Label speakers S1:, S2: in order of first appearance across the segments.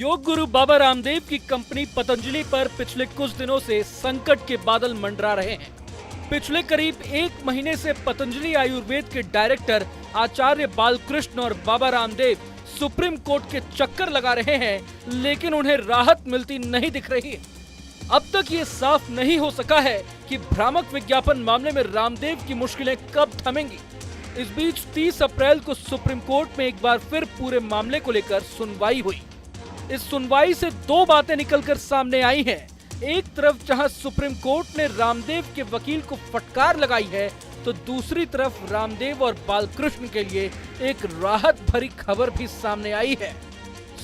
S1: योग गुरु बाबा रामदेव की कंपनी पतंजलि पर पिछले कुछ दिनों से संकट के बादल मंडरा रहे हैं। पिछले करीब एक महीने से पतंजलि आयुर्वेद के डायरेक्टर आचार्य बालकृष्ण और बाबा रामदेव सुप्रीम कोर्ट के चक्कर लगा रहे हैं, लेकिन उन्हें राहत मिलती नहीं दिख रही है। अब तक ये साफ नहीं हो सका है कि भ्रामक विज्ञापन मामले में रामदेव की मुश्किलें कब थमेंगी। इस बीच 30 अप्रैल को सुप्रीम कोर्ट में एक बार फिर पूरे मामले को लेकर सुनवाई हुई। इस सुनवाई से दो बातें निकलकर सामने आई हैं। एक तरफ जहां सुप्रीम कोर्ट ने रामदेव के वकील को फटकार लगाई है, तो दूसरी तरफ रामदेव और बालकृष्ण के लिए एक राहत भरी खबर भी सामने आई है।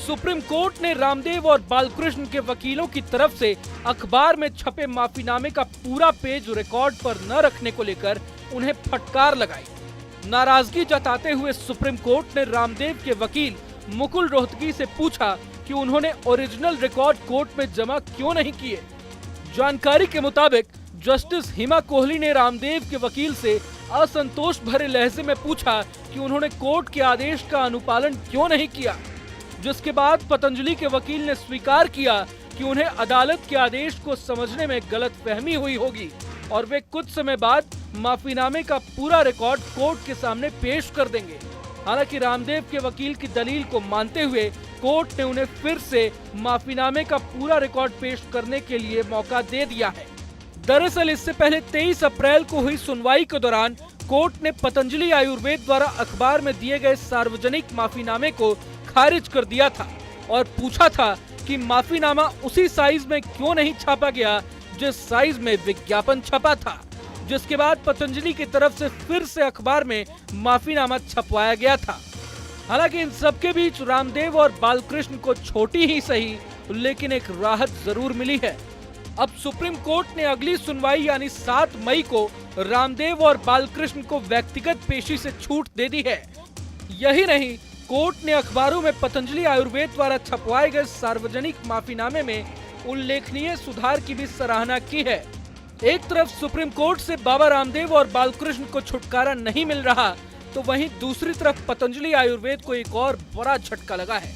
S1: सुप्रीम कोर्ट ने रामदेव और बालकृष्ण के वकीलों की तरफ से अखबार में छपे माफीनामे का पूरा पेज रिकॉर्ड पर न रखने को लेकर उन्हें फटकार लगाई। नाराजगी जताते हुए सुप्रीम कोर्ट ने रामदेव के वकील मुकुल रोहतगी से पूछा कि उन्होंने ओरिजिनल रिकॉर्ड कोर्ट में जमा क्यों नहीं किए। जानकारी के मुताबिक जस्टिस हिमा कोहली ने रामदेव के वकील से असंतोष भरे लहजे में पूछा कि उन्होंने कोर्ट के आदेश का अनुपालन क्यों नहीं किया, जिसके बाद पतंजलि के वकील ने स्वीकार किया कि उन्हें अदालत के आदेश को समझने में गलतफहमी हुई होगी और वे कुछ समय बाद माफीनामे का पूरा रिकॉर्ड कोर्ट के सामने पेश कर देंगे। हालांकि रामदेव के वकील की दलील को मानते हुए कोर्ट ने उन्हें फिर से माफीनामे का पूरा रिकॉर्ड पेश करने के लिए मौका दे दिया है। दरअसल इससे पहले 23 अप्रैल को हुई सुनवाई के दौरान कोर्ट ने पतंजलि आयुर्वेद द्वारा अखबार में दिए गए सार्वजनिक माफीनामे को खारिज कर दिया था और पूछा था कि माफीनामा उसी साइज में क्यों नहीं छापा गया जिस साइज में विज्ञापन छपा था, जिसके बाद पतंजलि की तरफ से फिर से अखबार में माफीनामा छपवाया गया था। हालांकि इन सबके बीच रामदेव और बालकृष्ण को छोटी ही सही लेकिन एक राहत जरूर मिली है। अब सुप्रीम कोर्ट ने अगली सुनवाई यानी 7 मई को रामदेव और बालकृष्ण को व्यक्तिगत पेशी से छूट दे दी है। यही नहीं, कोर्ट ने अखबारों में पतंजलि आयुर्वेद द्वारा छपवाए गए सार्वजनिक माफीनामे में उल्लेखनीय सुधार की भी सराहना की है। एक तरफ सुप्रीम कोर्ट से बाबा रामदेव और बालकृष्ण को छुटकारा नहीं मिल रहा, तो वहीं दूसरी तरफ पतंजलि आयुर्वेद को एक और बड़ा झटका लगा है।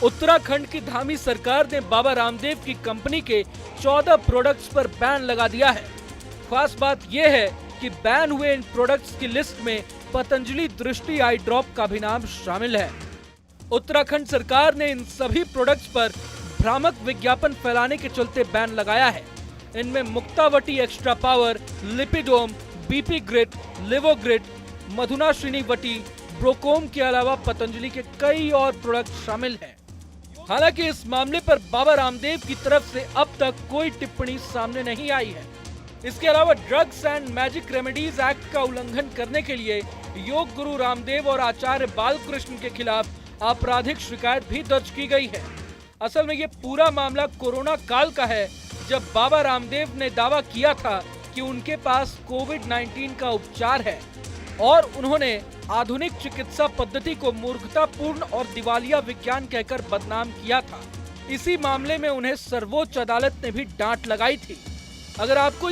S1: उत्तराखंड की धामी सरकार ने बाबा रामदेव की कंपनी के 14 प्रोडक्ट्स पर बैन लगा दिया है। खास बात यह है कि बैन हुए इन प्रोडक्ट्स की लिस्ट में पतंजलि दृष्टि आई ड्रॉप का भी नाम शामिल है। उत्तराखंड सरकार ने इन सभी प्रोडक्ट्स पर भ्रामक विज्ञापन फैलाने के चलते बैन लगाया है। इनमें Muktavati extra power, Lipidom, BP grit, Livogrit, Madhunashini Vati, ब्रोकोम के अलावा पतंजलि के कई और प्रोडक्ट शामिल हैं। हालांकि इस मामले पर बाबा रामदेव की तरफ से अब तक कोई टिप्पणी सामने नहीं आई है। इसके अलावा drugs and magic remedies act का उल्लंघन करने के लिए योग गुरु रामदेव और आचार्य बालकृष्ण के खिलाफ आपराधिक शिकायत भी दर्ज की गई है। असल में ये पूरा मामला कोरोना काल का है, जब बाबा रामदेव ने दावा किया था कि उनके पास कोविड-19 का उपचार है और उन्होंने आधुनिक चिकित्सा पद्धति को मूर्खतापूर्ण और दिवालिया विज्ञान कहकर बदनाम किया था। इसी मामले में उन्हें सर्वोच्च अदालत ने भी डांट लगाई थी। अगर आपको